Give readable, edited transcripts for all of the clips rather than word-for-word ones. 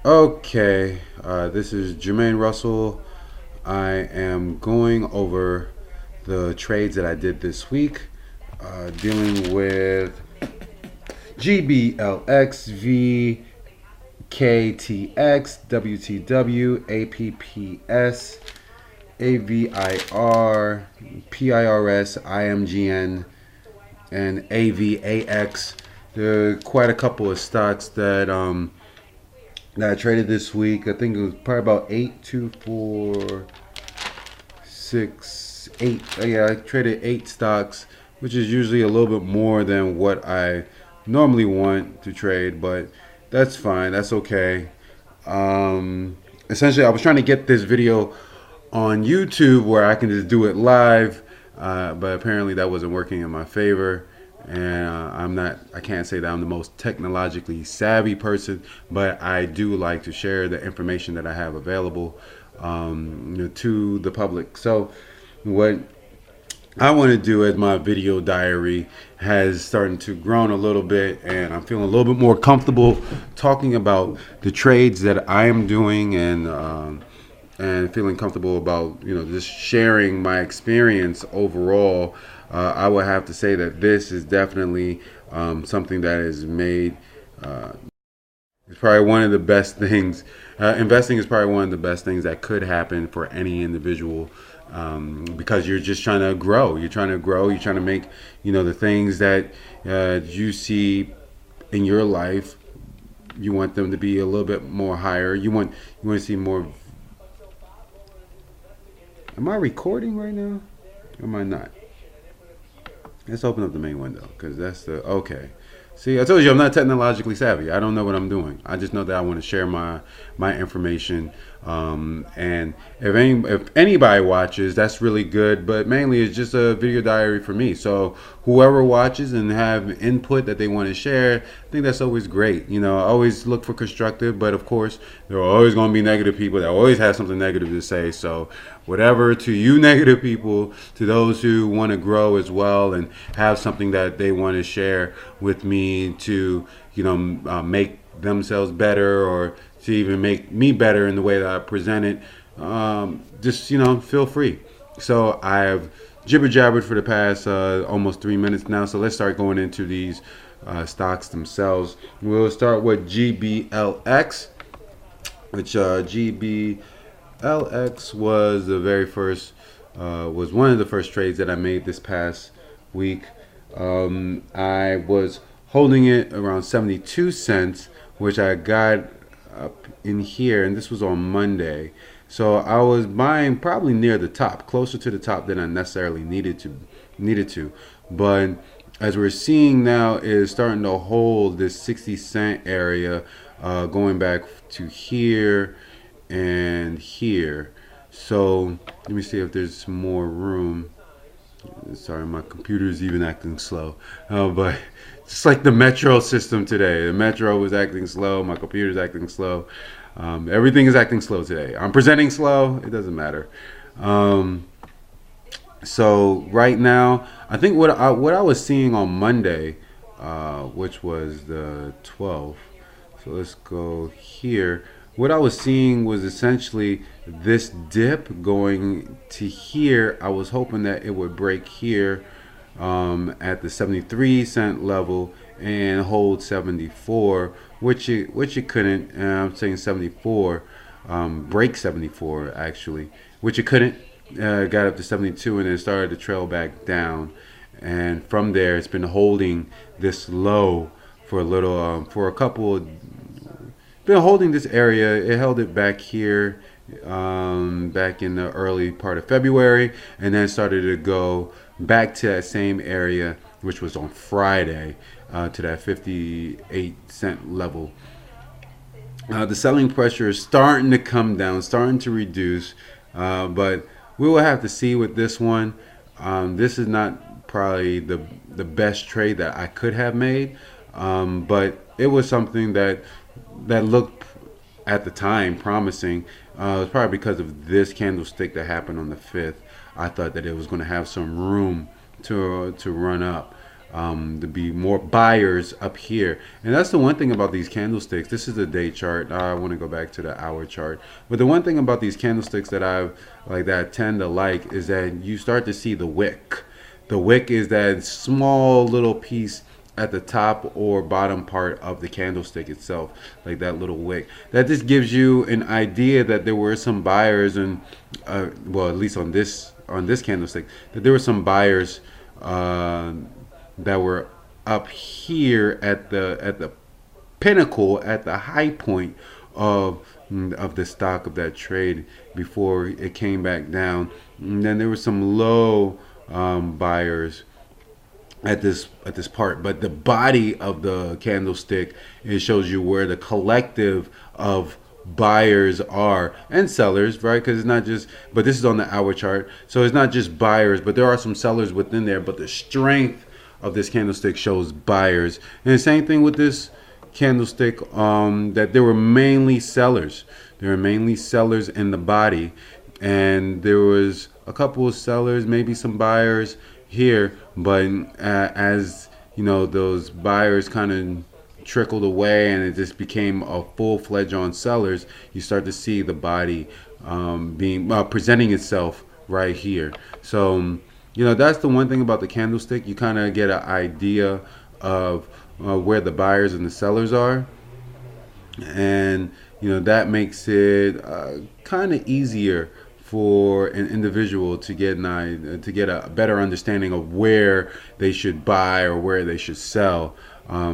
Okay, this is Jermaine Russell. I am going over the trades that I did this week, dealing with GBLX, VKTX, WTW, APPS, AVIR, PIRS, IMGN, and AVAX. There are quite a couple of stocks that I traded this week. I think it was probably about 8. Yeah, I traded 8 stocks, which is usually a little bit more than what I normally want to trade, but that's fine. That's okay. Essentially, I was trying to get this video on YouTube where I can just do it live, but apparently that wasn't working in my favor. And I can't say that I'm the most technologically savvy person, but I do like to share the information that I have available to the public. So what I want to do as my video diary has started to grown a little bit, and I'm feeling a little bit more comfortable talking about the trades that I am doing, and feeling comfortable about just sharing my experience overall. I would have to say that this is definitely something that is made. It's probably one of the best things. Investing is probably one of the best things that could happen for any individual, because you're just trying to grow. You're trying to grow. You're trying to make the things that you see in your life. You want them to be a little bit more higher. You want to see more. Am I recording right now? Or am I not? Let's open up the main window, because that's the okay. See, I told you I'm not technologically savvy. I don't know what I'm doing. I just know that I want to share my information. And if anybody watches, that's really good. But mainly, it's just a video diary for me. So whoever watches and have input that they want to share, I think that's always great. I always look for constructive, but of course, there are always going to be negative people that always have something negative to say. So whatever to you negative people, to those who want to grow as well and have something that they want to share with me to make themselves better, or to even make me better in the way that I present it, just feel free. So I've jibber jabbered for the past almost 3 minutes now, so let's start going into these stocks themselves. We'll start with GBLX, which GBLX was was one of the first trades that I made this past week. I was holding it around 72 cents, which I got up in here, and this was on Monday. So I was buying probably near the top, closer to the top than I necessarily needed to. But as we're seeing now, is starting to hold this 60 cent area, going back to here and here. So let me see if there's some more room. Sorry, my computer's even acting slow. But just like the metro system today. The metro was acting slow. My computer's acting slow. Everything is acting slow today. I'm presenting slow. It doesn't matter. So right now, I think what I was seeing on Monday, which was the 12th. So let's go here. What I was seeing was essentially this dip going to here. I was hoping that it would break here at the 73-cent level and hold 74, which it couldn't. And I'm saying 74, break 74 actually, which it couldn't. Got up to 72 and then started to trail back down, and from there it's been holding this low for a little, for a couple. Been holding this area. It held it back here, back in the early part of February, and then started to go back to that same area, which was on Friday, to that 58-cent level. The selling pressure is starting to come down, starting to reduce, but we will have to see with this one. This is not probably the best trade that I could have made, but it was something that looked at the time promising. It was probably because of this candlestick that happened on the 5th. I thought that it was going to have some room to run up. to be more buyers up here. And that's the one thing about these candlesticks. This is the day chart. I want to go back to the hour chart. But the one thing about these candlesticks that I tend to like is that you start to see the wick. The wick is that small little piece at the top or bottom part of the candlestick itself, like that little wick. That just gives you an idea that there were some buyers, and well, at least on this candlestick, that there were some buyers that were up here at the pinnacle, at the high point of the stock of that trade before it came back down. And then there were some low buyers at this part, but the body of the candlestick, it shows you where the collective of buyers are and sellers, right? Because it's not just, but this is on the hour chart, so it's not just buyers, but there are some sellers within there, but the strength of this candlestick shows buyers. And the same thing with this candlestick, that there were mainly sellers. There were mainly sellers in the body, and there was a couple of sellers, maybe some buyers here, but as you know, those buyers kind of trickled away and it just became a full-fledged on sellers, you start to see the body being presenting itself right here. So you know, that's the one thing about the candlestick. You kind of get an idea of where the buyers and the sellers are, and you know, that makes it kind of easier for an individual to get a better understanding of where they should buy or where they should sell,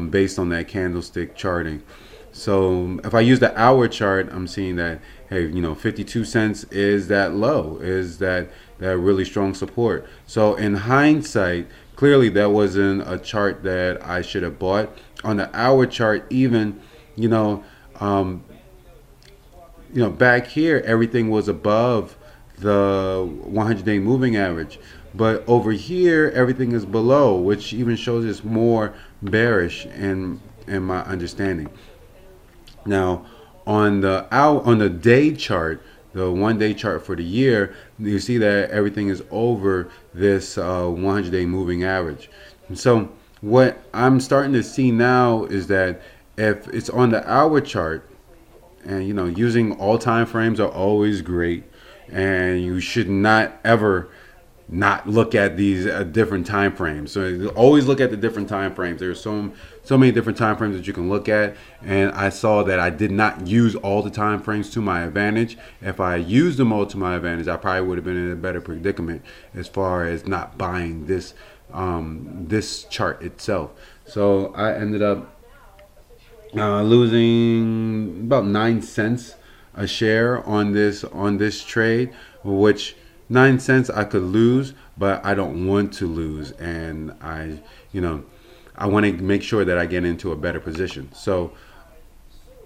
based on that candlestick charting. So if I use the hour chart, I'm seeing that, hey, you know, 52 cents is that low, is that really strong support. So in hindsight, clearly that wasn't a chart that I should have bought. On the hour chart, even, you know, back here everything was above the 100-day moving average, but over here everything is below, which even shows it's more bearish in my understanding. Now on the day chart, the 1-day chart for the year, you see that everything is over this 100-day moving average. And so what I'm starting to see now is that if it's on the hour chart, and you know, using all time frames are always great, and you should not ever not look at these different time frames. So always look at the different time frames. There's so many different time frames that you can look at, and I saw that I did not use all the time frames to my advantage. If I used them all to my advantage, I probably would have been in a better predicament as far as not buying this chart itself. So I ended up losing about 9 cents a share on this trade, which 9 cents I could lose, but I don't want to lose, and I want to make sure that I get into a better position. So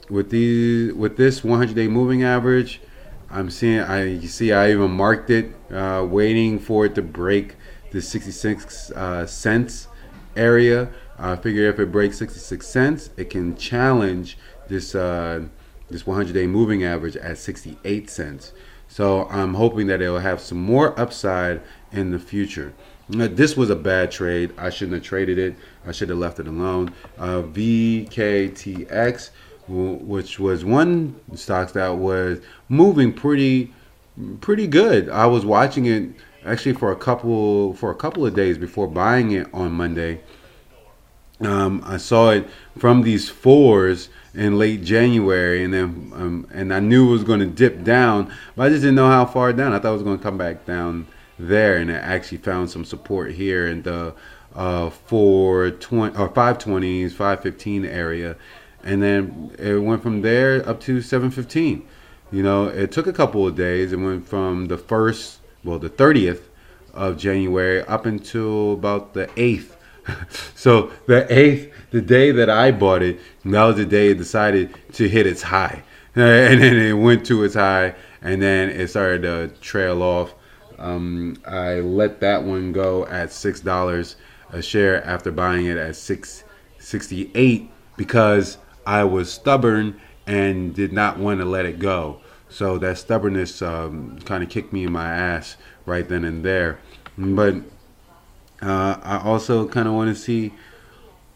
with this 100-day moving average, I even marked it, waiting for it to break the 66 cents area. I figure if it breaks 66 cents, it can challenge this 100-day moving average at 68 cents. So I'm hoping that it will have some more upside in the future. This was a bad trade. I shouldn't have traded it. I should have left it alone. VKTX, which was one stock that was moving pretty good. I was watching it actually for a couple of days before buying it on Monday. I saw it from these fours in late January, and then and I knew it was going to dip down, but I just didn't know how far down. I thought it was going to come back down there, and it actually found some support here in the 420 or 520s, 515 area, and then it went from there up to 715. You know, it took a couple of days. It went from the 30th of January up until about the 8th. So the 8th, the day that I bought it, that was the day it decided to hit its high. And then it went to its high, and then it started to trail off. I let that one go at $6 a share after buying it at $6.68 because I was stubborn and did not want to let it go. So that stubbornness kind of kicked me in my ass right then and there. But I also kind of want to see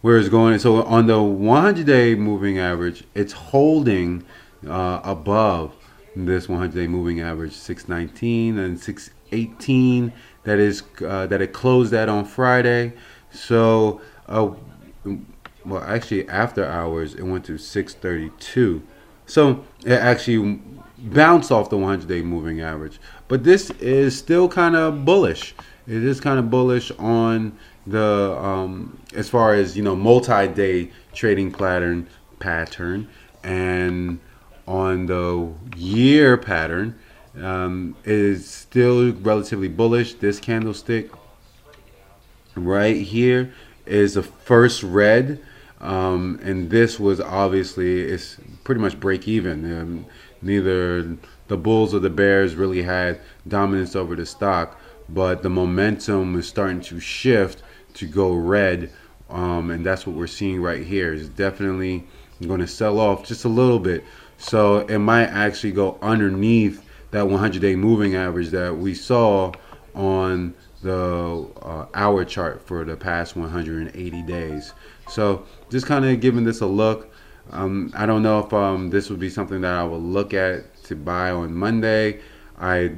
where it's going. So on the 100-day moving average, it's holding above this 100-day moving average, 619 and 618. That it closed at on Friday. So well, actually after hours it went to 632. So it actually bounced off the 100-day moving average. But this is still kind of bullish. It is kind of bullish on the as far as multi-day trading pattern, and on the year pattern is still relatively bullish. This candlestick right here is the first red, and this was obviously it's pretty much break even. Neither the bulls or the bears really had dominance over the stock, but the momentum is starting to shift to go red, and that's what we're seeing right here. It's definitely going to sell off just a little bit, so it might actually go underneath that 100-day moving average that we saw on the hour chart for the past 180 days. So just kind of giving this a look. I don't know if this would be something that I will look at to buy on Monday. I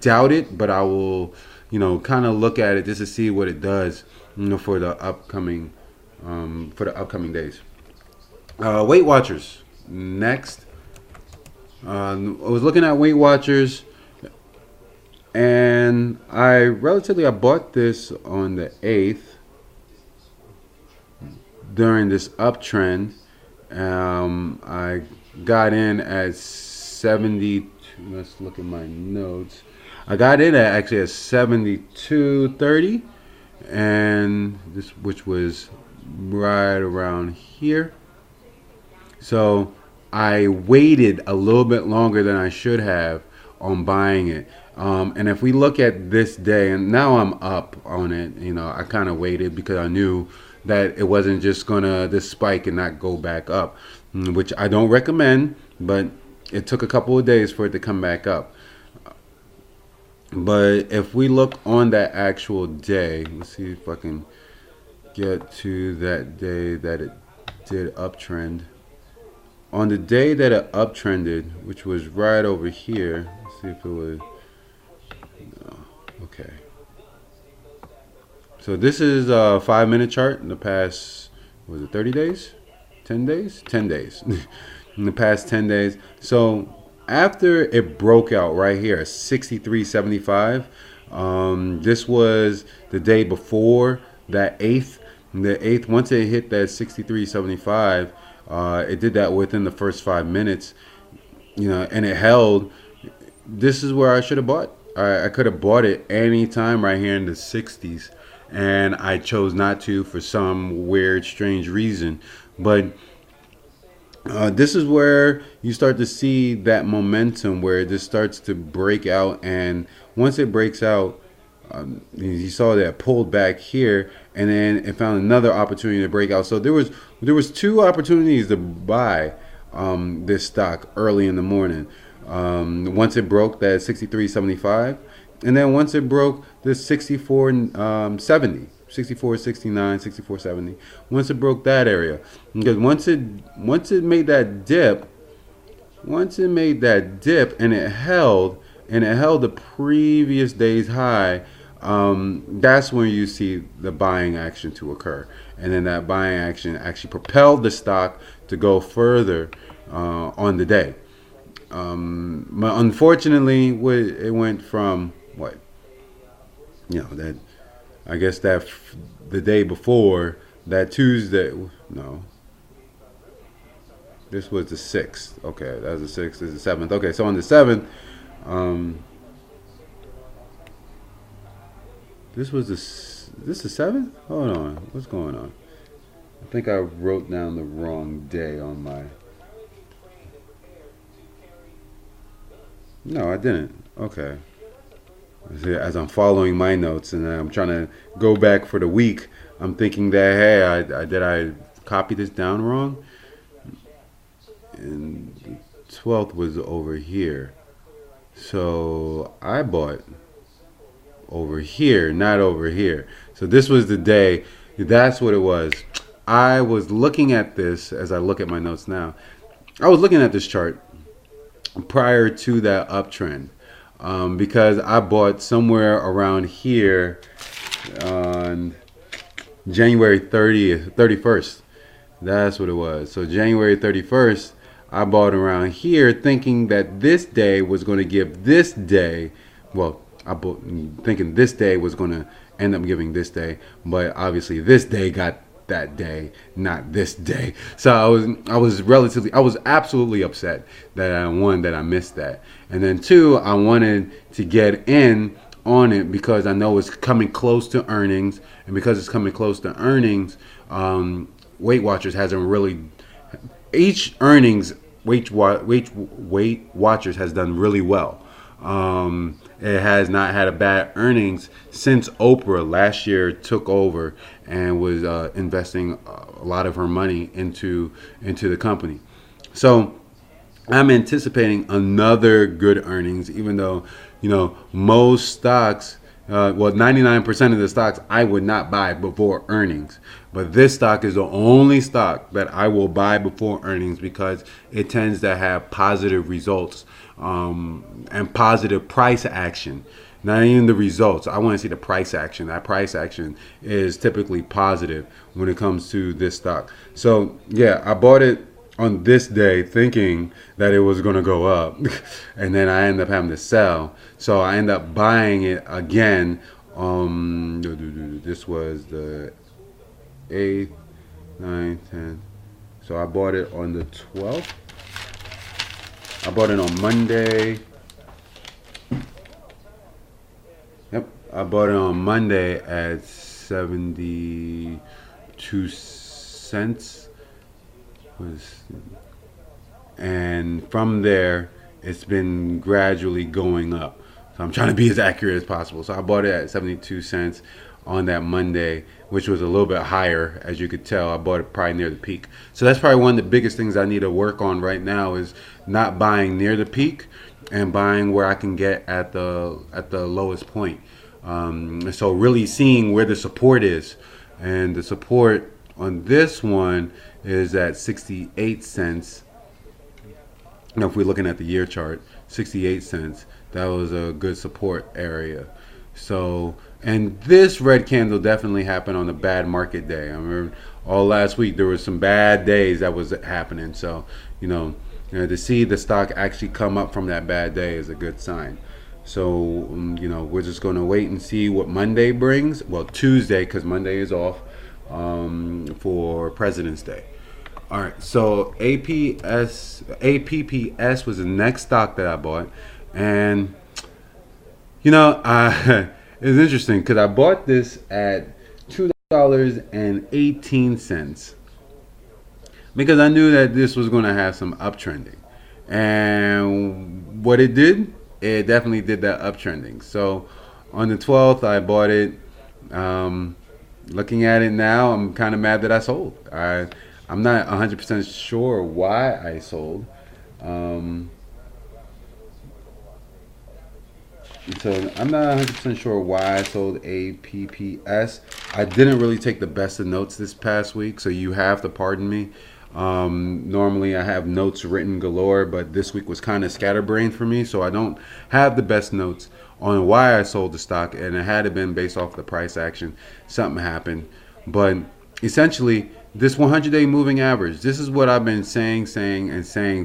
doubt it, but I will, kind of look at it just to see what it does, for the upcoming days. Weight Watchers next. I was looking at Weight Watchers, and I bought this on the 8th during this uptrend. I got in at 70. Let's look at my notes. I got in at 72.30, and this, which was right around here. So I waited a little bit longer than I should have on buying it. And if we look at this day, and now I'm up on it, I kind of waited because I knew that it wasn't just gonna this spike and not go back up, which I don't recommend, but it took a couple of days for it to come back up. But if we look on that actual day, let's see if I can get to that day that it did uptrend. On the day that it uptrended, which was right over here, let's see if it was, no, okay. So this is a 5-minute chart in the past, was it 30 days? 10 days? 10 days. In the past 10 days. So after it broke out right here at 63.75, this was the day before that 8th. The 8th, once it hit that 63.75, it did that within the first 5 minutes, and it held. This is where I should have bought. I could have bought it any time right here in the 60s, and I chose not to for some weird, strange reason. But this is where you start to see that momentum where it just starts to break out, and once it breaks out, you saw that it pulled back here, and then it found another opportunity to break out. So there was two opportunities to buy this stock early in the morning. Once it broke that 63.75, and then once it broke the 64.70. 64.69, 64.70. Once it broke that area, because once it made that dip, and it held the previous day's high, that's when you see the buying action to occur, and then that buying action actually propelled the stock to go further on the day. But unfortunately, it went from what, that, I guess that the day before, that Tuesday, no, this was the 6th. Okay, that was the 6th. This is the 7th. Okay, so on the 7th, this was this the 7th? Hold on, what's going on? I think I wrote down the wrong day on my. No, I didn't. Okay. As I'm following my notes and I'm trying to go back for the week, I'm thinking that, hey, did I copy this down wrong? And the 12th was over here. So I bought over here, not over here. So this was the day. That's what it was. I was looking at this as I look at my notes now. I was looking at this chart prior to that uptrend because I bought somewhere around here on January 30th, 31st. That's what it was. So January 31st, I bought around here thinking that this day was going to give this day, well, I bought thinking this day was going to end up giving this day, but obviously this day got that day, not this day. So I was absolutely upset that I missed that. And then two, I wanted to get in on it because I know it's coming close to earnings, and because it's coming close to earnings, Weight Watchers hasn't really, each earnings Weight Watchers has done really well. It has not had a bad earnings since Oprah last year took over and was investing a lot of her money into the company. So I'm anticipating another good earnings, even though most stocks, 99% of the stocks I would not buy before earnings. But this stock is the only stock that I will buy before earnings because it tends to have positive results and positive price action. Not even the results. I want to see the price action. That price action is typically positive when it comes to this stock. So, yeah, I bought it on this day thinking that it was going to go up. And then I ended up having to sell. So I ended up buying it again. This was the 8th, 9th, 10th. So I bought it on the 12th. I bought it on Monday. Yep, I bought it on Monday at 72 cents. And from there, it's been gradually going up. So I'm trying to be as accurate as possible. So I bought it at 72 cents on that Monday, which was a little bit higher, as you could tell. I bought it probably near the peak. So that's probably one of the biggest things I need to work on right now is not buying near the peak and buying where I can get at the lowest point. So really seeing where the support is. And the support on this one is at 68 cents. Now, if we're looking at the year chart, 68 cents, that was a good support area. So, and this red candle definitely happened on a bad market day. I remember all last week there was some bad days that was happening. So, to see the stock actually come up from that bad day is a good sign. So, we're just going to wait and see what Monday brings. Well, Tuesday, because Monday is off for President's Day. All right, so APPS was the next stock that I bought. And, it's interesting because I bought this at $2.18 because I knew that this was going to have some uptrending. And what it did, it definitely did that uptrending. So on the 12th, I bought it. Looking at it now, I'm kind of mad that I sold. I'm not 100% sure why I sold. So I'm not 100% sure why I sold APPS. I didn't really take the best of notes this past week, so you have to pardon me. Normally I have notes written galore, but this week was kind of scatterbrained for me, so I don't have the best notes on why I sold the stock, and it had been based off the price action. Something happened. But essentially, this 100-day moving average, this is what I've been saying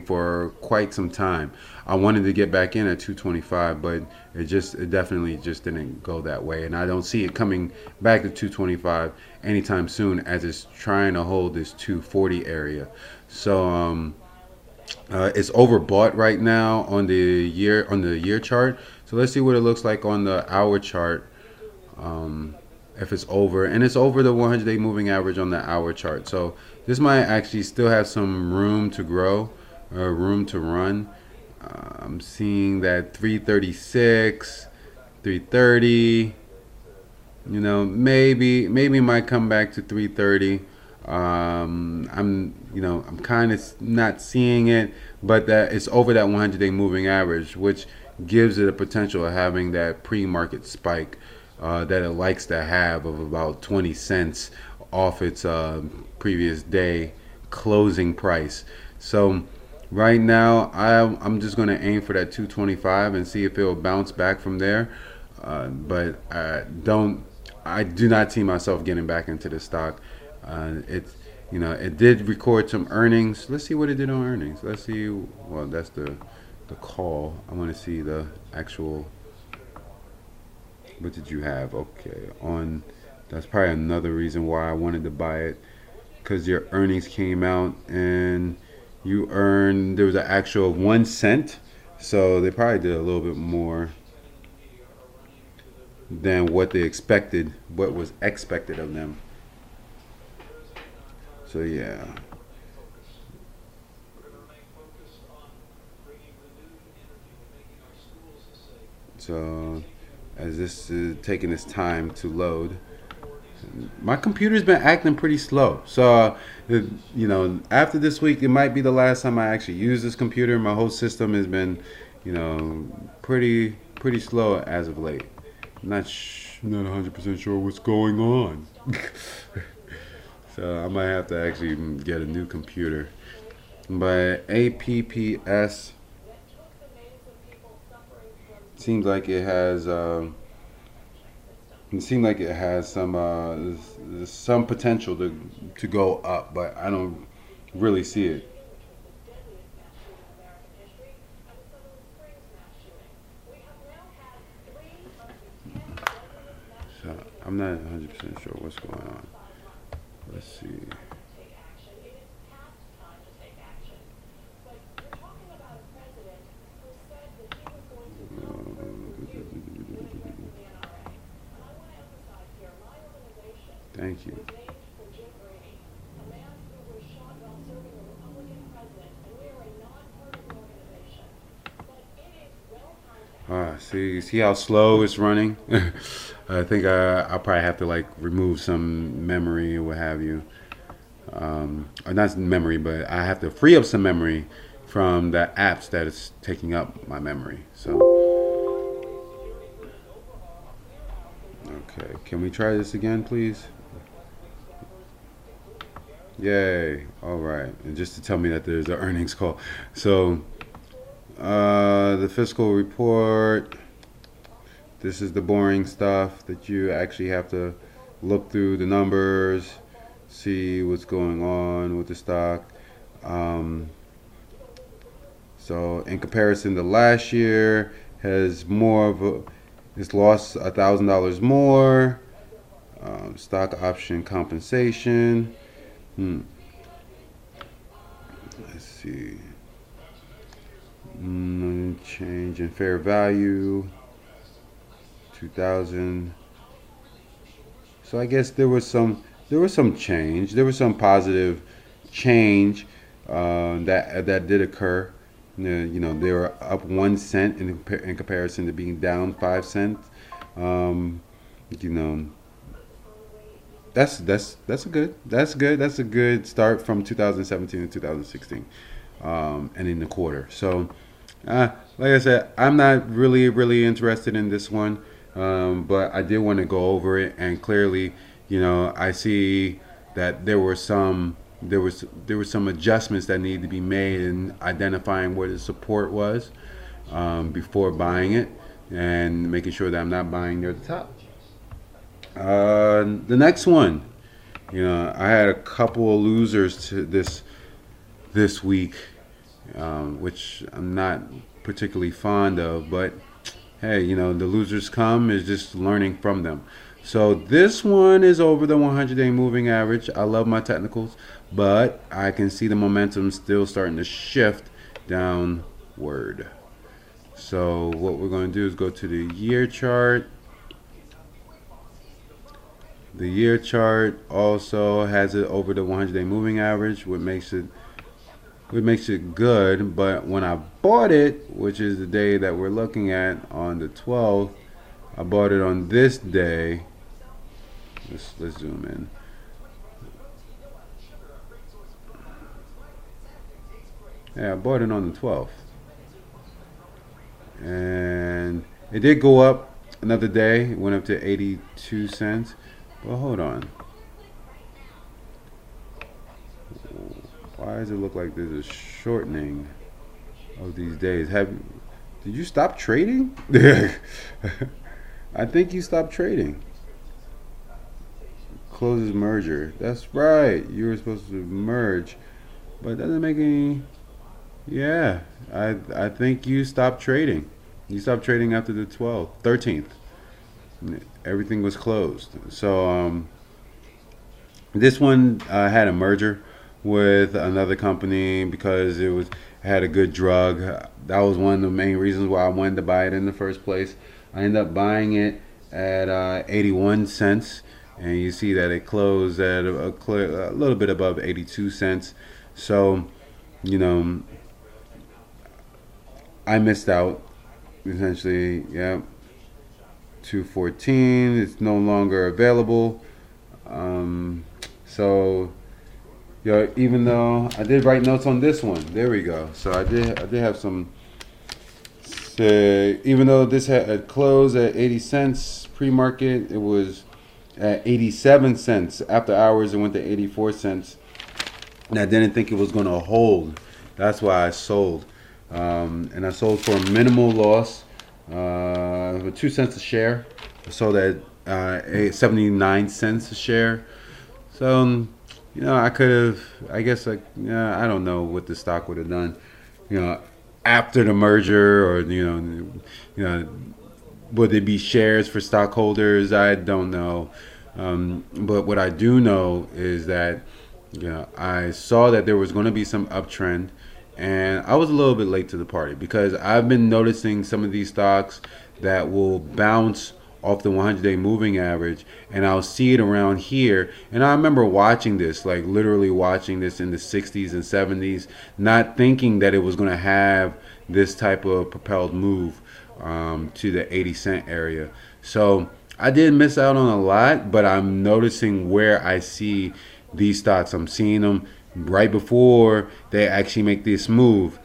for quite some time. I wanted to get back in at 225, but it definitely just didn't go that way. And I don't see it coming back to 225 anytime soon as it's trying to hold this 240 area. So it's overbought right now on the year chart. So let's see what it looks like on the hour chart. If it's over, and it's over the 100-day moving average on the hour chart. So this might actually still have some room to grow, room to run. I'm seeing that 336, 330, maybe it might come back to 330. I'm kind of not seeing it, but that it's over that 100-day moving average, which gives it a potential of having that pre-market spike. that it likes to have of about 20 cents off its previous day closing price. So right now, I'm just going to aim for that 225 and see if it will bounce back from there. But I do not see myself getting back into the stock. It's it did record some earnings. Let's see what it did on earnings. Let's see. Well, that's the call. I want to see the actual. What did you have? Okay, on. That's probably another reason why I wanted to buy it, because your earnings came out and you earned. There was an actual 1 cent, so they probably did a little bit more than what they expected. What was expected of them. So yeah. So as this is taking its time to load, my computer's been acting pretty slow. So, after this week, it might be the last time I actually use this computer. My whole system has been, pretty slow as of late. Not 100% sure what's going on. So I might have to actually get a new computer. But APPS seems like it has. It seems like it has some potential to go up, but I don't really see it. So I'm not 100% sure what's going on. Let's see. Thank you. See how slow it's running. I think I'll probably have to like remove some memory or what have you, or not memory, but I have to free up some memory from the apps that is taking up my memory. So, okay, can we try this again, please? Yay! All right, and just to tell me that there's an earnings call. So, the fiscal report. This is the boring stuff that you actually have to look through the numbers, see what's going on with the stock. Um, so in comparison to last year, has more of a, it's lost $1,000 more. Stock option compensation. Let's see. Change in fair value. 2000. So I guess there was some change. There was some positive change that did occur. They were up 1 cent in comparison to being down 5 cents. Um, you know, that's a good start from 2017 to 2016, and in the quarter. So, like I said, I'm not really interested in this one, but I did want to go over it, and clearly, I see that there were some adjustments that need to be made in identifying where the support was, before buying it, and making sure that I'm not buying near the top. The next one, I had a couple of losers to this week, which I'm not particularly fond of, but hey, the losers come is just learning from them. So this one is over the 100-day moving average. I love my technicals, but I can see the momentum still starting to shift downward. So what we're going to do is go to the year chart. The year chart also has it over the 100-day moving average, what makes it good. But when I bought it, which is the day that we're looking at on the 12th, I bought it on this day. Let's zoom in. Yeah, I bought it on the 12th, and it did go up another day. It went up to 82 cents. But hold on. Why does it look like there's a shortening of these days? Did you stop trading? I think you stopped trading. Closes merger. That's right. You were supposed to merge, but it doesn't make any. Yeah, I think you stopped trading. You stopped trading after the 12th, 13th. Everything was closed. So this one had a merger with another company because it had a good drug. That was one of the main reasons why I wanted to buy it in the first place. I ended up buying it at 81 cents, and you see that it closed at a little bit above 82 cents. So, you know, I missed out essentially. Yeah, 214. It's no longer available. So, even though I did write notes on this one, there we go. So I did have some. Even though this had closed at 80 cents pre-market, it was at 87 cents after hours. It went to 84 cents, and I didn't think it was going to hold. That's why I sold, and I sold for a minimal loss, 2 cents a share. I sold at 79 cents a share. So, I could have. I guess I don't know what the stock would have done. After the merger, or would there be shares for stockholders? I don't know. But what I do know is that I saw that there was going to be some uptrend, and I was a little bit late to the party because I've been noticing some of these stocks that will bounce off the 100-day moving average, and I'll see it around here. And I remember watching this, like literally watching this in the 60s and 70s, not thinking that it was going to have this type of propelled move to the 80 cent area. So I did miss out on a lot, but I'm noticing where I see these stocks. I'm seeing them right before they actually make this move.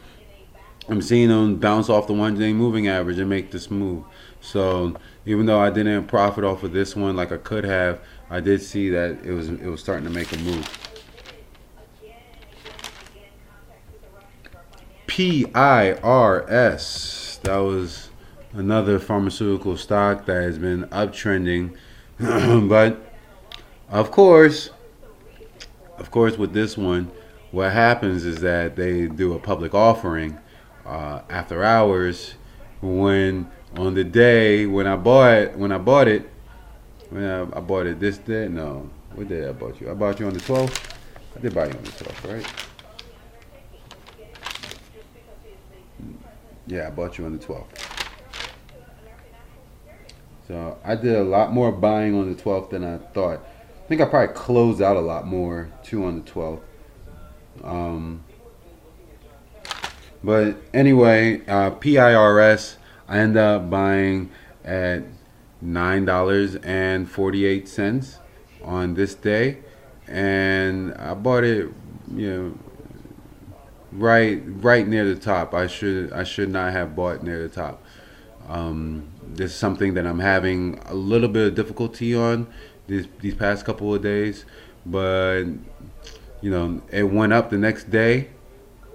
I'm seeing them bounce off the 100-day moving average and make this move. So even though I didn't profit off of this one like I could have, I did see that it was starting to make a move. PIRS. That was another pharmaceutical stock that has been uptrending. But of course with this one, what happens is that they do a public offering after hours, when on the day when I bought it this day. No, what day I bought you? I bought you on the 12th. I did buy you on the 12th, right? Yeah, I bought you on the 12th. So I did a lot more buying on the 12th than I thought. I think I probably closed out a lot more too on the 12th. But anyway, PIRS, I ended up buying at $9.48 on this day, and I bought it, right near the top. I should not have bought near the top. This is something that I'm having a little bit of difficulty on these past couple of days, but it went up the next day.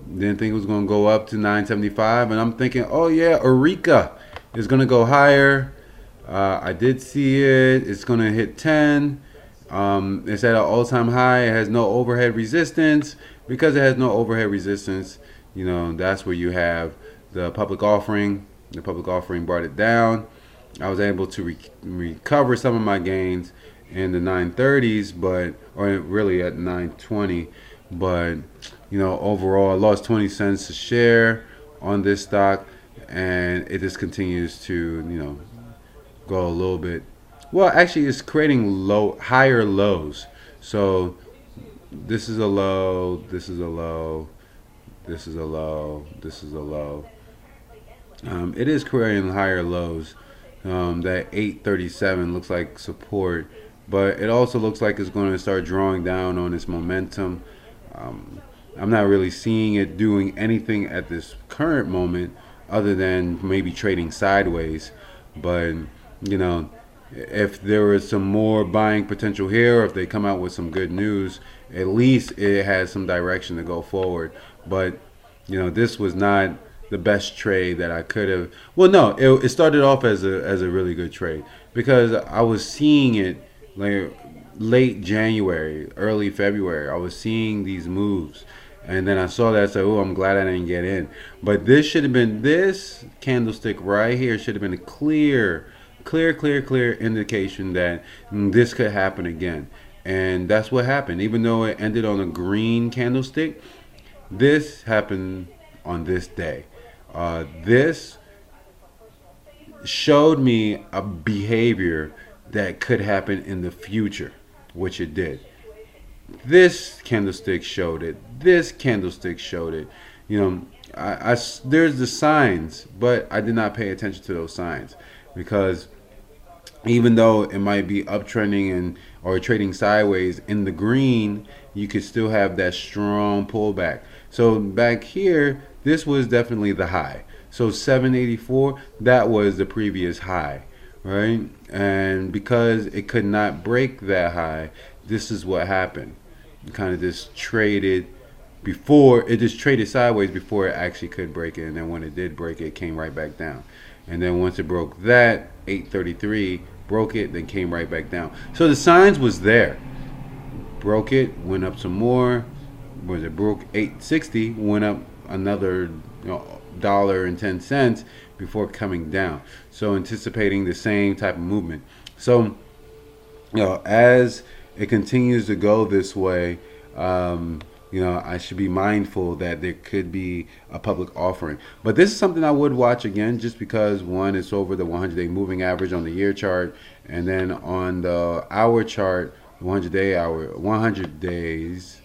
Didn't think it was going to go up to 9.75, and I'm thinking, oh yeah, Eureka is going to go higher. I did see it. It's going to hit 10. It's at an all-time high. It has no overhead resistance. Because it has no overhead resistance, that's where you have the public offering. The public offering brought it down. I was able to recover some of my gains in the 930s, or really at 920, but overall I lost 20 cents a share on this stock, and it just continues to go a little bit. Well, actually, it's creating higher lows. So this is a low, this is a low, this is a low, this is a low. It is creating higher lows. That 837 looks like support, but it also looks like it's going to start drawing down on its momentum. I'm not really seeing it doing anything at this current moment other than maybe trading sideways. But you know, if there was some more buying potential here, or if they come out with some good news, at least it has some direction to go forward. But this was not the best trade that I could have. Well, no, it started off as a really good trade because I was seeing it like late January, early February. I was seeing these moves. And then I saw that, so oh, I'm glad I didn't get in. But this candlestick right here should have been a clear indication that this could happen again. And that's what happened. Even though it ended on a green candlestick, this happened on this day. This showed me a behavior that could happen in the future, which it did. This candlestick showed it. This candlestick showed it. There's the signs, but I did not pay attention to those signs because even though it might be uptrending or trading sideways in the green, you could still have that strong pullback. So back here, this was definitely the high. So 784, that was the previous high, right? And because it could not break that high, this is what happened. It kind of just traded sideways before it actually could break it. And then when it did break it came right back down. And then once it broke that, 833, broke it, then came right back down. So the signs was there. Broke it, went up some more. Broke 860, went up another $1.10 before coming down. So anticipating the same type of movement. So as it continues to go this way, I should be mindful that there could be a public offering. But this is something I would watch again just because, one, it's over the 100-day moving average on the year chart. And then on the hour chart, 100 days,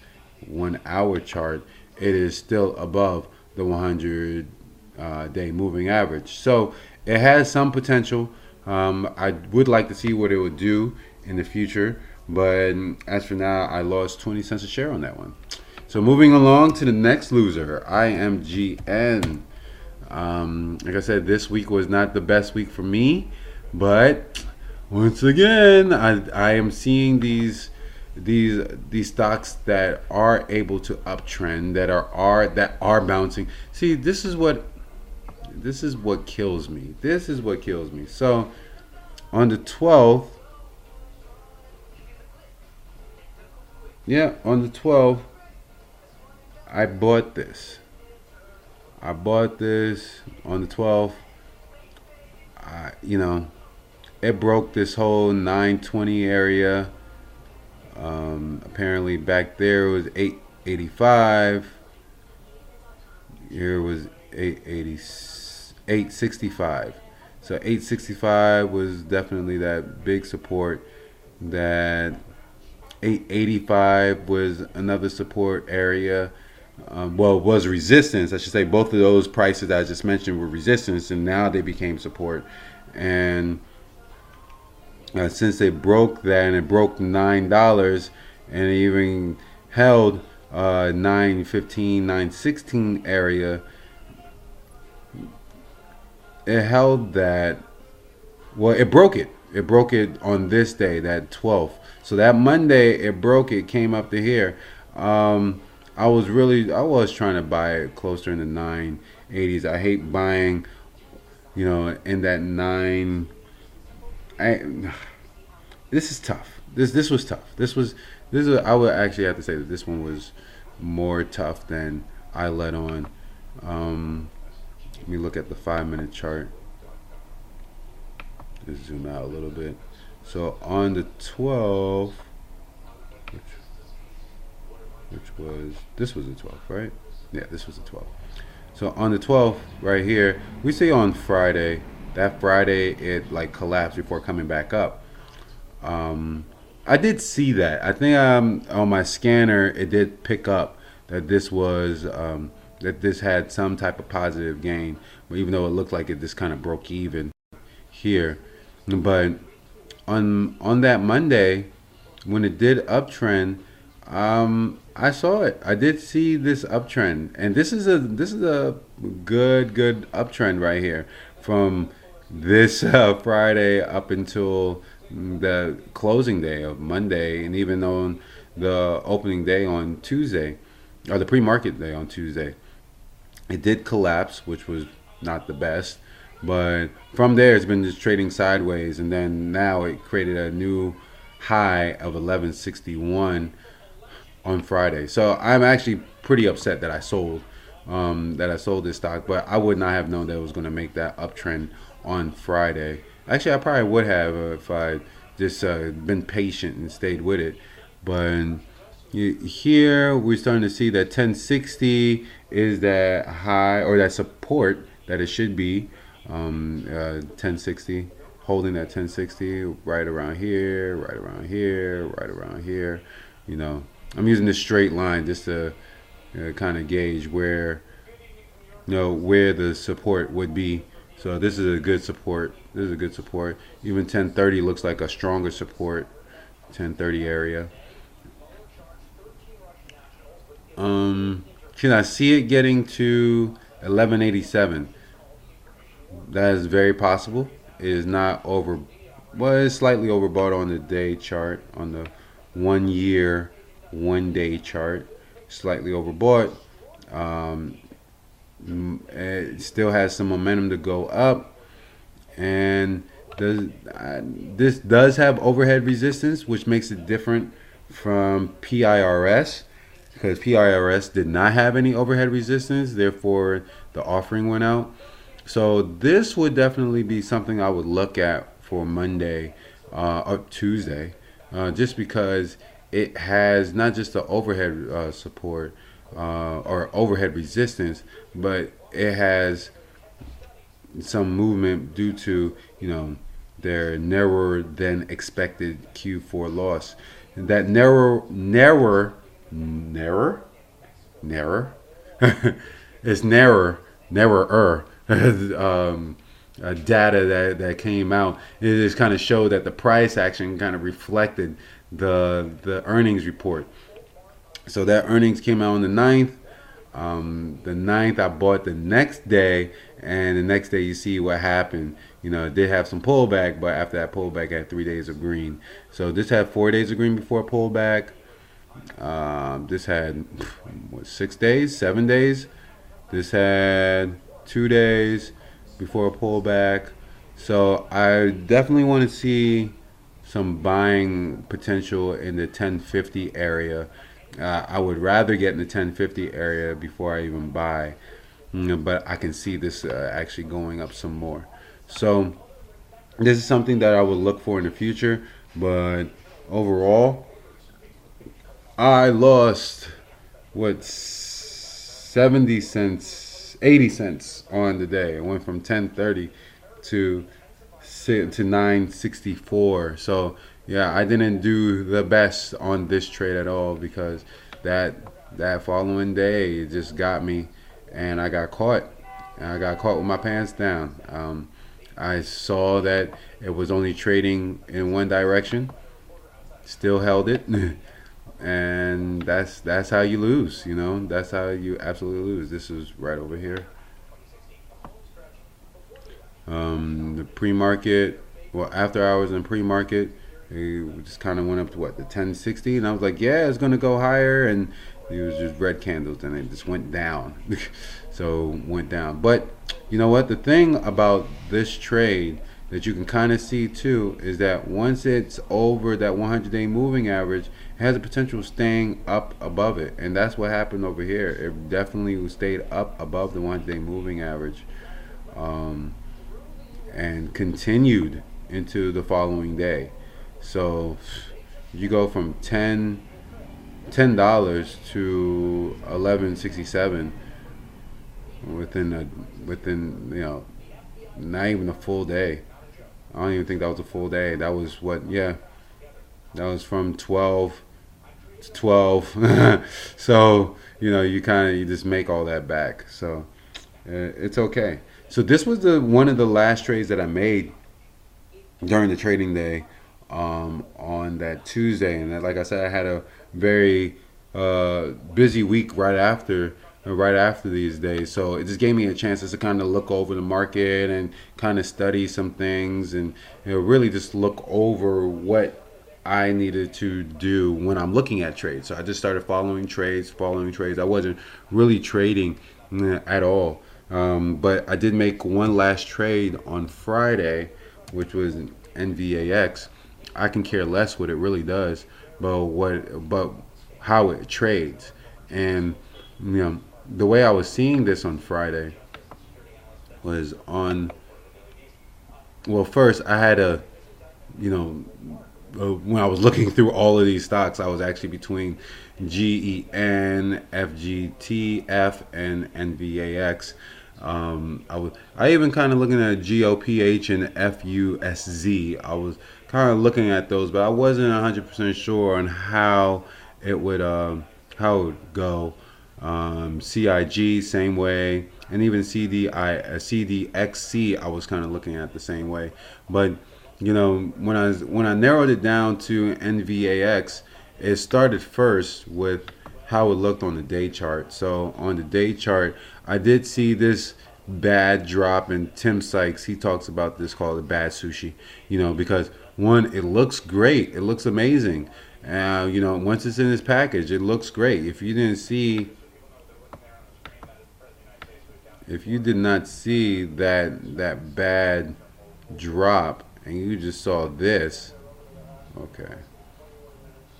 1 hour chart, it is still above the 100-day moving average. So it has some potential. I would like to see what it would do in the future. But as for now, I lost 20 cents a share on that one. So moving along to the next loser, IMGN. Like I said, this week was not the best week for me, but once again, I am seeing these stocks that are able to uptrend, that are bouncing. See, this is what kills me. This is what kills me. So on the 12th, on the 12th, I bought this. On the 12th. It broke this whole 920 area. Apparently back there it was 885. Here was 865. So 865 was definitely that big support. That 885 was another support area. Was resistance. I should say both of those prices that I just mentioned were resistance, and now they became support. And since they broke that, and it broke $9, and it even held 915, 916 area, it held that. Well, it broke it. It broke it on this day, that 12th. So that Monday, it broke it, came up to here. I was trying to buy it closer in the 980s. I hate buying, in that 9. This is tough. This was tough. I would actually have to say that this one was more tough than I let on. Let me look at the 5-minute chart. Let's zoom out a little bit. So on the 12th, this was the 12th, right? Yeah, this was the 12th. So on the 12th, right here, we see on Friday. That Friday, it collapsed before coming back up. I did see that. I think on my scanner, it did pick up that this was that this had some type of positive gain, even though it looked like it just kind of broke even here. But on that Monday, when it did uptrend, I saw it. I did see this uptrend, and this is a good uptrend right here from this Friday up until the closing day of Monday, and even on the opening day on Tuesday, or the pre-market day on Tuesday. It did collapse, which was not the best, but from there it's been just trading sideways, and then now it created a new high of 1161 on Friday. So I'm actually pretty upset that I sold this stock, but I would not have known that it was going to make that uptrend on Friday. Actually, I probably would have if I just been patient and stayed with it. But here we're starting to see that 1060 is that high or that support that it should be. 1060, holding that 1060 right around here, right around here, right around here. You know, I'm using this straight line just to kind of gauge where the support would be. So this is a good support. This is a good support. Even 1030 looks like a stronger support. 1030 area. Can I see it getting to 1187? That is very possible. It is not over. Well, it's slightly overbought on the day chart, on the 1 year, 1 day chart. Slightly overbought. It still has some momentum to go up, and this does have overhead resistance, which makes it different from PIRS, because PIRS did not have any overhead resistance. Therefore, the offering went out. So this would definitely be something I would look at for Monday or Tuesday, just because it has not just the overhead support or overhead resistance, but it has some movement due to their narrower than expected Q4 loss. And that narrower, it's narrower data that came out. It just kind of showed that the price action kind of reflected the earnings report. So that earnings came out on the 9th. The 9th, I bought the next day, and the next day you see what happened. It did have some pullback, but after that pullback, I had 3 days of green. So this had 4 days of green before pullback. This had 6 days, 7 days. This had 2 days before a pullback. So I definitely want to see some buying potential in the 1050 area. I would rather get in the 1050 area before I even buy, but I can see this actually going up some more. So this is something that I would look for in the future. But overall, I lost 70 cents, 80 cents on the day. It went from 1030 to 964. So yeah, I didn't do the best on this trade at all, because that following day it just got me, and I got caught. And I got caught with my pants down. I saw that it was only trading in one direction, still held it, and that's how you lose. That's how you absolutely lose. This is right over here. The pre-market, well, after hours in pre-market, it just kind of went up to the 1060, and I was like, yeah, it's gonna go higher, and it was just red candles, and it just went down. So went down. But you know what? The thing about this trade that you can kind of see too is that once it's over that 100-day moving average, it has a potential of staying up above it, and that's what happened over here. It definitely stayed up above the 100-day moving average, and continued into the following day. So you go from $10 to 1167 within not even a full day. I don't even think that was a full day. That was that was from 12 to 12. So you just make all that back. So it's okay. So this was one of the last trades that I made during the trading day on that Tuesday, and like I said, I had a very busy week right after right after these days. So it just gave me a chance just to kind of look over the market and kind of study some things, and really just look over what I needed to do when I'm looking at trades. So I just started following trades, following trades. I wasn't really trading at all. But I did make one last trade on Friday, which was NVAX. I can care less what it really does, but how it trades. And the way I was seeing this on Friday was on. Well, first I had a you know when I was looking through all of these stocks, I was actually between GEN, FGTF, and NVAX. I even kind of looking at GOPH and FUSZ. I was kind of looking at those, but I wasn't 100% sure on how it would go. CIG same way, and even CDXC I was kind of looking at the same way. But when I narrowed it down to NVAX, it started first with how it looked on the day chart. So on the day chart, I did see this bad drop, and Tim Sykes, he talks about this called a bad sushi, because one, it looks great, it looks amazing. Once it's in this package, it looks great. If you did not see that bad drop and you just saw this, okay,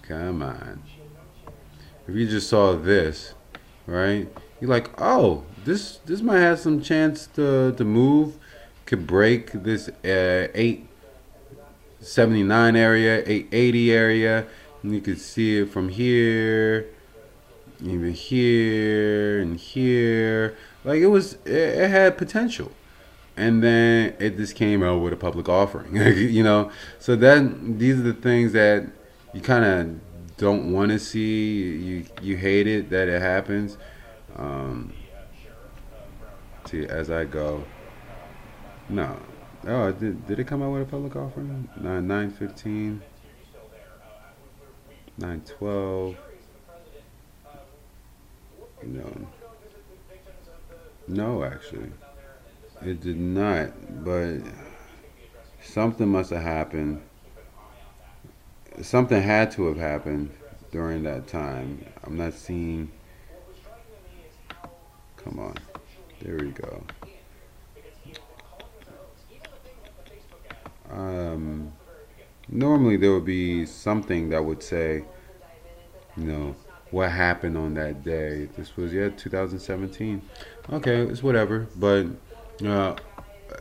come on. If you just saw this, right? You're like, oh, this might have some chance to move, could break this 879 area, 880 area, and you could see it from here, even here and here. Like it had potential, and then it just came out with a public offering. So then these are the things that you kind of don't want to see. You hate it that it happens. See, as I go, no. Oh, did it come out with a public offering? 915, 912. No, actually, it did not. But something must have happened. Something had to have happened during that time. I'm not seeing. Come on, there we go. Normally there would be something that would say, what happened on that day. This was 2017. Okay, it's whatever. But uh,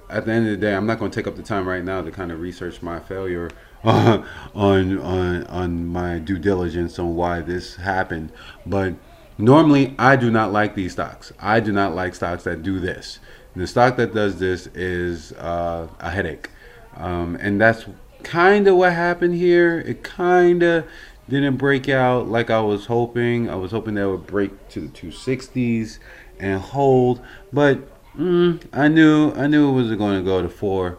at the end of the day, I'm not going to take up the time right now to kind of research my failure on my due diligence on why this happened. But normally, I do not like these stocks. I do not like stocks that do this. The stock that does this is a headache, and that's kind of what happened here. It kind of didn't break out like I was hoping. I was hoping that it would break to the 260s and hold, but I knew it wasn't going to go to 4.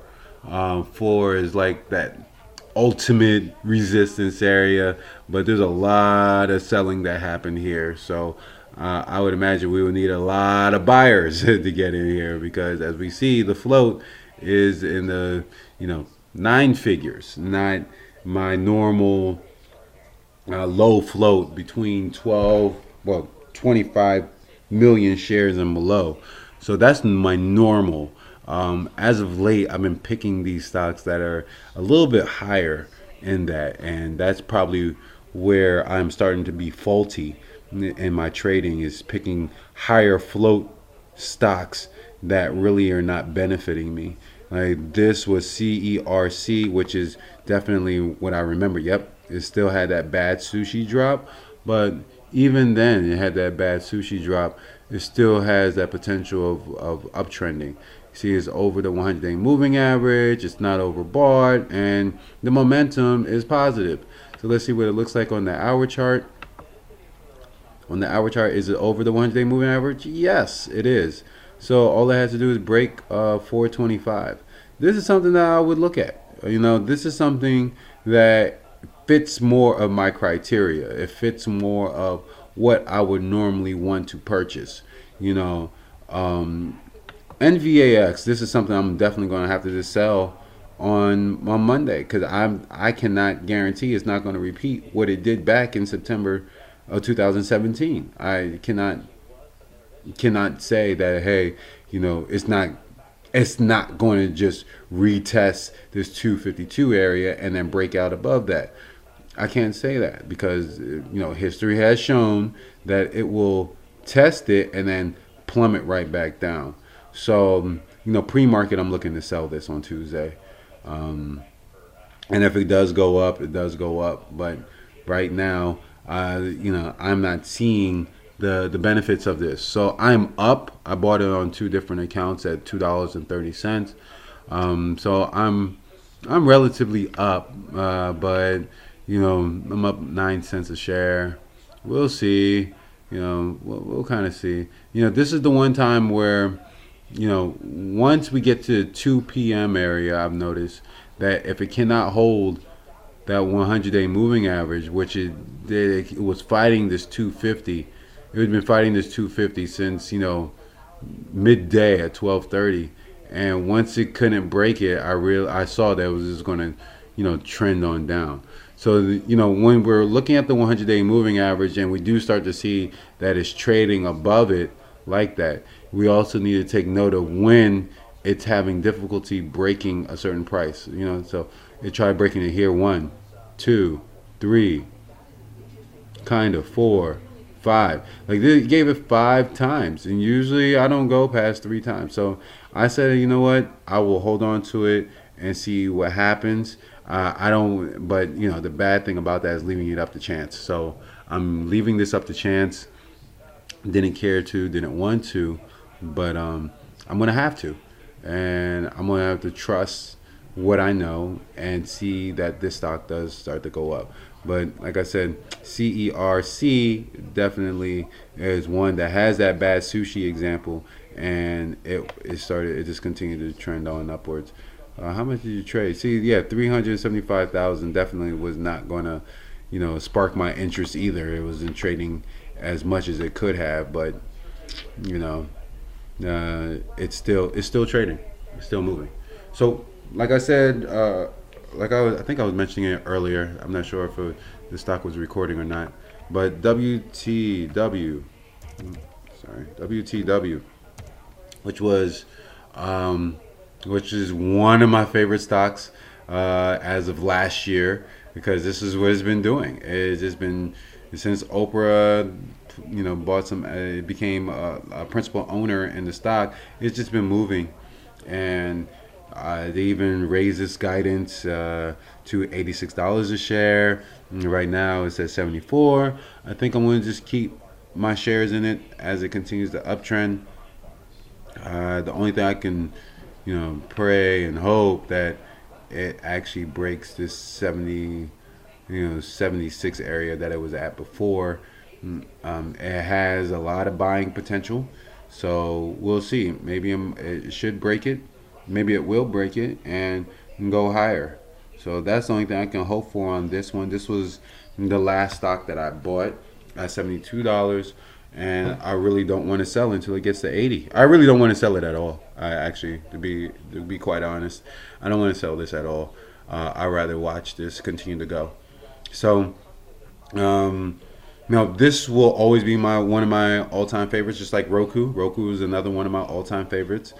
4 is like that ultimate resistance area, but there's a lot of selling that happened here. So I would imagine we would need a lot of buyers to get in here, because as we see, the float is in the 9 figures, not my normal low float between 25 million shares and below. So that's my normal. As of late, I've been picking these stocks that are a little bit higher in that, and that's probably where I'm starting to be faulty in my trading, is picking higher float stocks that really are not benefiting me. Like this was CERC, which is definitely what I remember. Yep, it still had that bad sushi drop, but even then it had that bad sushi drop. It still has that potential of uptrending. See, it's over the 100-day moving average. It's not overbought, and the momentum is positive. So let's see what it looks like on the hour chart. On the hour chart, is it over the 100-day moving average? Yes, it is. So all it has to do is break 425. This is something that I would look at. This is something that fits more of my criteria. It fits more of what I would normally want to purchase. You know, um, NVAX. This is something I'm definitely going to have to just sell on Monday because I cannot guarantee it's not going to repeat what it did back in September of 2017. I cannot say that, hey, it's not going to just retest this 252 area and then break out above that. I can't say that because history has shown that it will test it and then plummet right back down. So pre-market, I'm looking to sell this on Tuesday. Um, and if it does go up, it does go up. But right now, I'm not seeing the benefits of this. So I'm up. I bought it on two different accounts at $2.30. So I'm relatively up, but I'm up 9 cents a share. We'll see. We'll kind of see. This is the one time where once we get to 2 p.m. area, I've noticed that if it cannot hold that 100-day moving average, which it was fighting this 250. It had been fighting this 250 since midday at 12:30, and once it couldn't break it, I saw that it was just going to trend on down. So when we're looking at the 100-day moving average and we do start to see that it's trading above it like that, we also need to take note of when it's having difficulty breaking a certain price. So it tried breaking it here, 1, 2, 3, kind of 4, 5. Like they gave it 5 times, and usually I don't go past 3 times. So I said, you know what? I will hold on to it and see what happens. I don't, but the bad thing about that is leaving it up to chance. So I'm leaving this up to chance. Didn't care to, didn't want to, but I'm gonna have to, and I'm gonna have to trust what I know and see that this stock does start to go up. But like I said, CERC definitely is one that has that bad sushi example, and it just continued to trend on upwards. How much did you trade? See, yeah, 375,000 definitely was not gonna, spark my interest either. It wasn't trading as much as it could have, but it's still trading, it's still moving. So, like I said, I think I was mentioning it earlier. I'm not sure if the stock was recording or not, but WTW, which was which is one of my favorite stocks as of last year, because this is what it's been doing. It's just been since Oprah, bought some. It became a principal owner in the stock. It's just been moving, and they even raised this guidance to $86 a share. And right now it's at 74. I think I'm going to just keep my shares in it as it continues to uptrend. The only thing I can pray and hope that it actually breaks this 76 area that it was at before. It has a lot of buying potential, so we'll see. Maybe it should break it. Maybe it will break it and go higher. So that's the only thing I can hope for on this one. This was the last stock that I bought at $72. And I really don't want to sell until it gets to 80. I really don't want to sell it at all. To be quite honest, I don't want to sell this at all. I'd rather watch this continue to go. So, this will always be one of my all-time favorites, just like Roku. Roku is another one of my all-time favorites.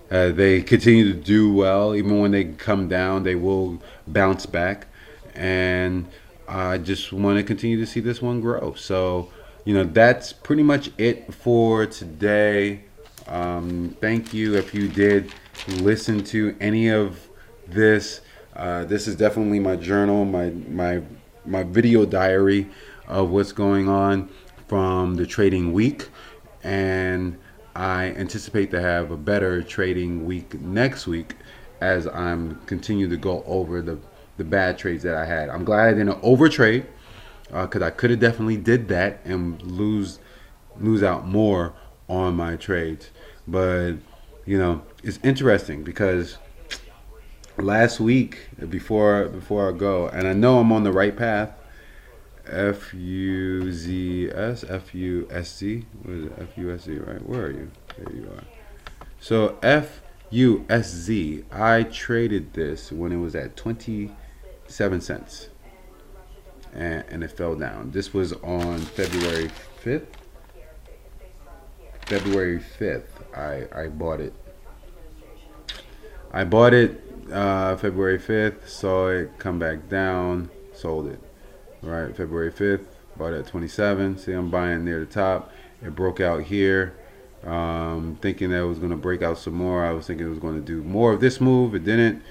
They continue to do well. Even when they come down, they will bounce back. And I just want to continue to see this one grow. So, that's pretty much it for today. Thank you if you did listen to any of this. This is definitely my journal, my video diary of what's going on from the trading week. And I anticipate to have a better trading week next week as I'm continue to go over the bad trades that I had. I'm glad I didn't overtrade, because I could have definitely did that and lose out more on my trades. But it's interesting because last week before I go, and I know I'm on the right path, FUZS, FUSZ. What is it? FUSZ, right? Where are you? There you are. So FUSZ, I traded this when it was at 27 cents. And it fell down. This was on February 5th. February 5th, I bought it. I bought it February 5th, saw it come back down, sold it. Right, February 5th, bought it at 27. See, I'm buying near the top. It broke out here. Thinking that it was going to break out some more. I was thinking it was going to do more of this move. It didn't.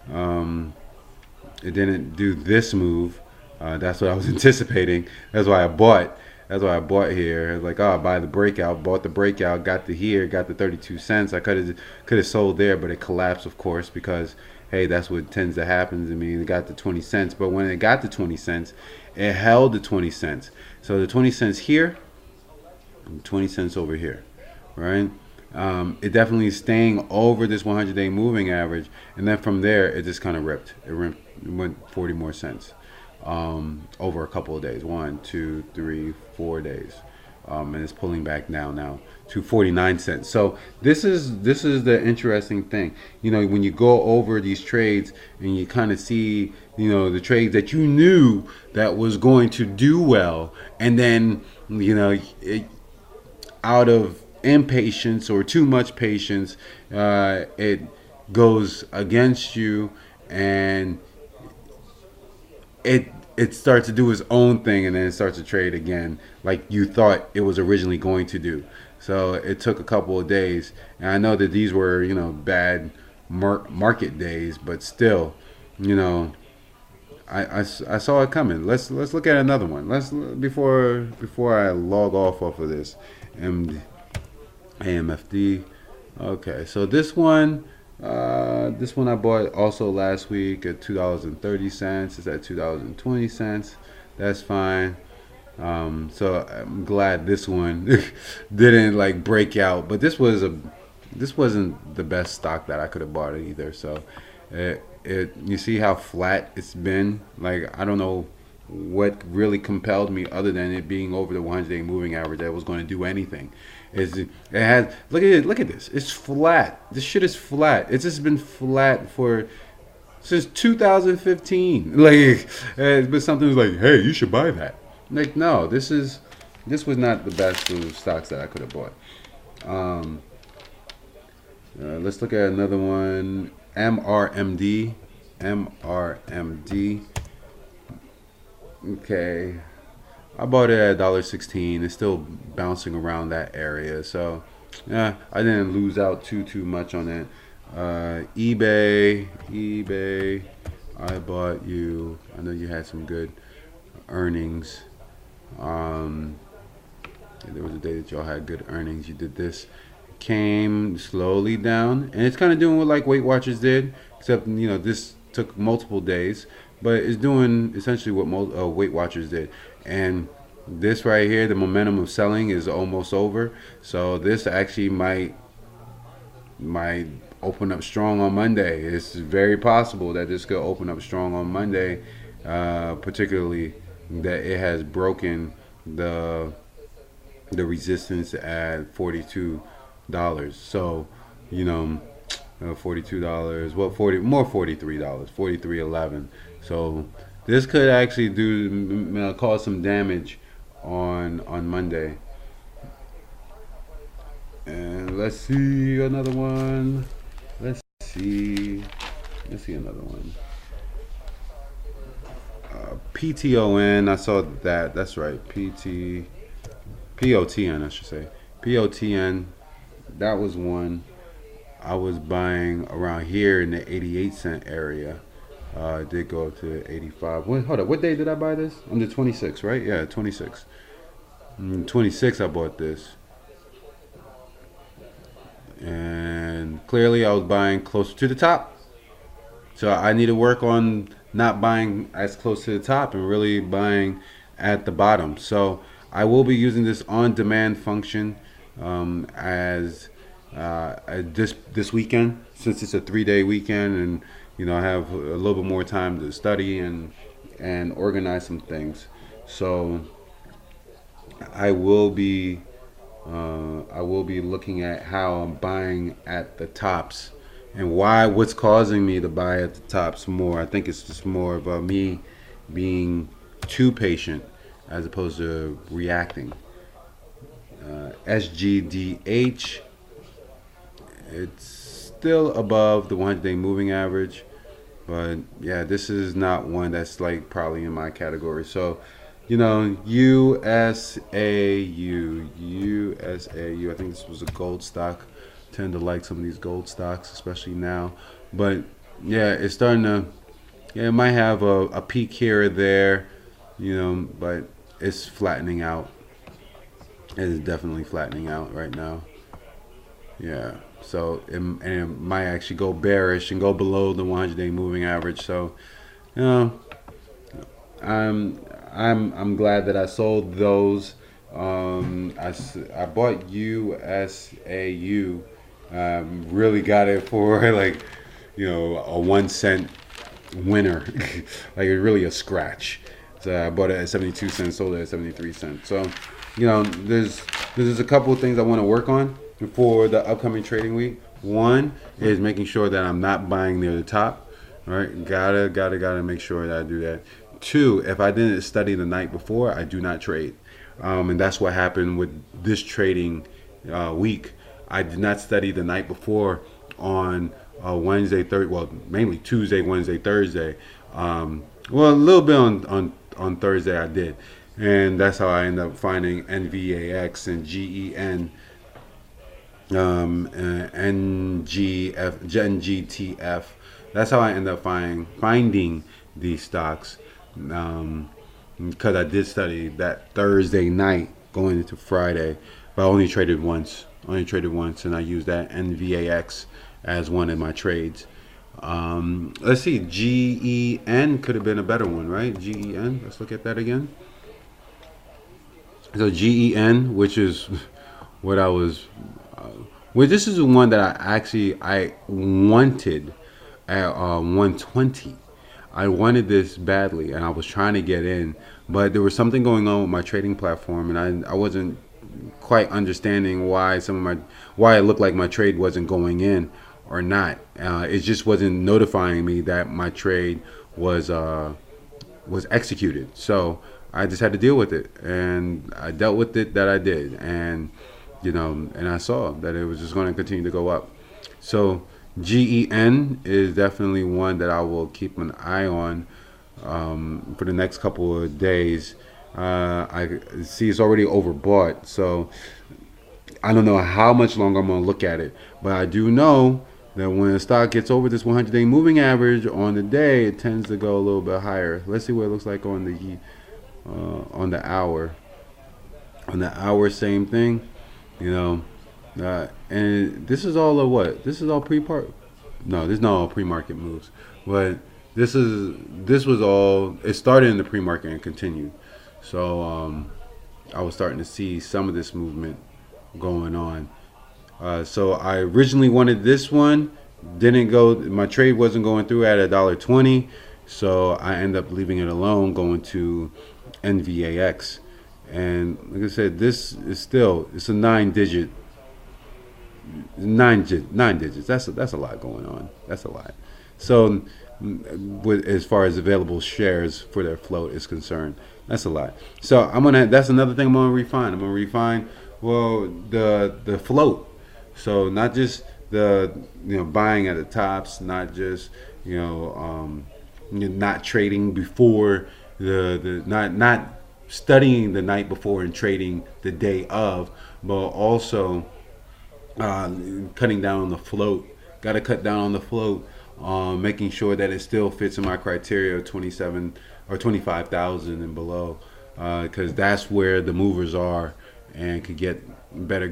It didn't do this move. That's what I was anticipating. That's why I bought. That's why I bought here. I was like, oh, I'll buy the breakout. Bought the breakout. Got to here. Got the 32 cents. I could have sold there, but it collapsed, of course, because hey, that's what tends to happen to me. It got to 20 cents, but when it got to 20 cents, it held the 20 cents. So the 20 cents here, and 20 cents over here, right? It definitely is staying over this 100-day moving average, and then from there, it just kind of ripped. It went 40 more cents. Over a couple of days, 1, 2, 3, 4 days, and it's pulling back down now to 49 cents. So this is the interesting thing. You know, when you go over these trades and you kind of see, you know, the trades that you knew that was going to do well, and then you know, out of impatience or too much patience, it goes against you, and it starts to do its own thing, and then it starts to trade again like you thought it was originally going to do. So it took a couple of days, and I know that these were, you know, bad market days, but still, you know, I saw it coming. Let's look at another one. Let's before I log off of this, AMFD. Okay, so this one I bought also last week at $2.30. It's at $2.20. That's fine. So I'm glad this one didn't like break out, but this wasn't the best stock that I could have bought it either. So you see how flat it's been. Like, I don't know what really compelled me other than it being over the 100-day moving average that it was going to do anything. It has, look at this. It's flat. This shit is flat. It's just been flat since 2015. Like, but something was like, hey, you should buy that. Like, no, this was not the best of stocks that I could have bought. Let's look at another one. MRMD. Okay, I bought it at $1.16. It's still bouncing around that area, so yeah, I didn't lose out too much on it. eBay, I bought you. I know you had some good earnings. There was a day that y'all had good earnings. You did this, came slowly down, and it's kind of doing what like Weight Watchers did, except you know this took multiple days. But it's doing essentially what Weight Watchers did. And this right here, the momentum of selling is almost over. So this actually might open up strong on Monday. It's very possible that this could open up strong on Monday, particularly that it has broken the resistance at $42. So, you know, $42. Well, $43. $43.11. So this could actually cause some damage on Monday. And let's see another one. Let's see another one. PTON. I saw that. That's right. POTN. I should say. POTN. That was one. I was buying around here in the 88 cent area. It did go up to 85. Hold up, what day did I buy this? On the 26th, right? Yeah, 26. 26 I bought this. And clearly I was buying closer to the top. So I need to work on not buying as close to the top and really buying at the bottom. So I will be using this on-demand function as this weekend, since it's a 3-day weekend, and you know I have a little bit more time to study and organize some things. So I will be I will be looking at how I'm buying at the tops and what's causing me to buy at the tops more. I think it's just more of me being too patient as opposed to reacting. SGDH, it's still above the 100-day moving average, but yeah, this is not one that's like probably in my category. So, USAU. I think this was a gold stock. Tend to like some of these gold stocks, especially now. But yeah, it's starting to. Yeah, it might have a peak here or there, but it's flattening out. It is definitely flattening out right now. Yeah. So it might actually go bearish and go below the 100-day moving average. So, you know, I'm I'm glad that I sold those. I bought USAU. Really got it for like a 1 cent winner, like really a scratch. So I bought it at 72 cents, sold it at 73 cents. So there's a couple of things I want to work on for the upcoming trading week. One is making sure that I'm not buying near the top. All right, gotta make sure that I do that. Two, if I didn't study the night before, I do not trade, and that's what happened with this trading week. I did not study the night before on Wednesday, Thursday. Well, mainly Tuesday, Wednesday, Thursday. Well, a little bit on Thursday I did, and that's how I ended up finding NVAX and GEN, NGTF. That's how I end up finding these stocks, because I did study that Thursday night going into Friday, but I only traded once. And I used that NVAX as one of my trades. Let's see, GEN could have been a better one, right? GEN. Let's look at that again. So GEN, which is what I was. Well, this is the one that I wanted at 120. I wanted this badly, and I was trying to get in, but there was something going on with my trading platform, and I wasn't quite understanding why it looked like my trade wasn't going in or not. It just wasn't notifying me that my trade was executed. So I just had to deal with it, and I dealt with it. That I did, and and I saw that it was just going to continue to go up. So GEN is definitely one that I will keep an eye on for the next couple of days. I see it's already overbought, so I don't know how much longer I'm going to look at it. But I do know that when a stock gets over this 100-day moving average on the day, it tends to go a little bit higher. Let's see what it looks like on the hour. On the hour, same thing. And this is all of what? This is all pre-part. No, this is not all pre-market moves, but this was all. It started in the pre-market and continued. So I was starting to see some of this movement going on. So I originally wanted this one, didn't go. My trade wasn't going through at $1.20, so I ended up leaving it alone, going to NVAX. And like I said, this is it's a nine digits. That's a lot going on. That's a lot. So as far as available shares for their float is concerned, that's a lot. So that's another thing I'm gonna refine. Well, the float. So not just the buying at the tops, not just not trading before the not studying the night before and trading the day of, but also cutting down on the float. Got to cut down on the float, making sure that it still fits in my criteria of 27 or 25,000 and below, because that's where the movers are and could get better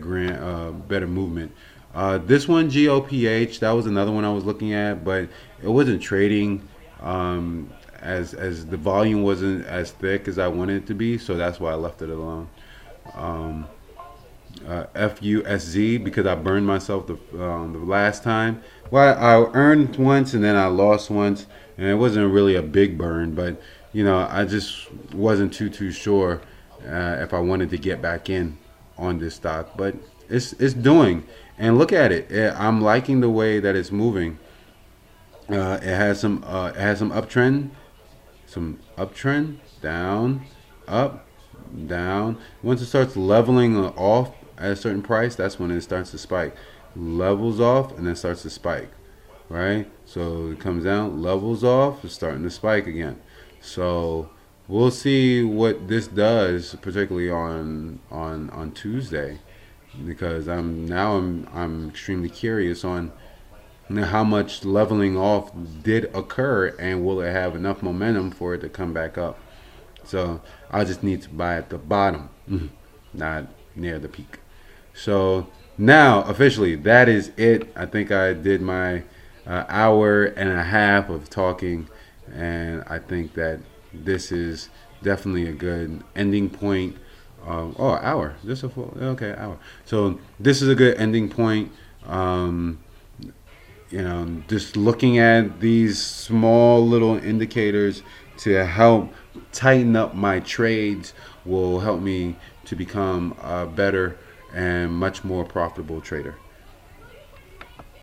movement. This one, GOPH, that was another one I was looking at, but it wasn't trading. As the volume wasn't as thick as I wanted it to be, so that's why I left it alone. FUSZ, because I burned myself the last time. Well, I earned once and then I lost once, and it wasn't really a big burn, but I just wasn't too sure if I wanted to get back in on this stock, but it's doing. And look at it. I'm liking the way that it's moving. It has some uptrend, down, up, down. Once it starts leveling off at a certain price, that's when it starts to spike. Levels off and then starts to spike, right? So it comes down, levels off, it's starting to spike again. So we'll see what this does, particularly on Tuesday, because I'm extremely curious on how much leveling off did occur, and will it have enough momentum for it to come back up. So I just need to buy at the bottom, not near the peak. So now officially that is it. I think I did my hour and a half of talking, and I think that this is definitely a good ending point. Hour, just a full, okay, hour. So this is a good ending point. Um, just looking at these small little indicators to help tighten up my trades will help me to become a better and much more profitable trader.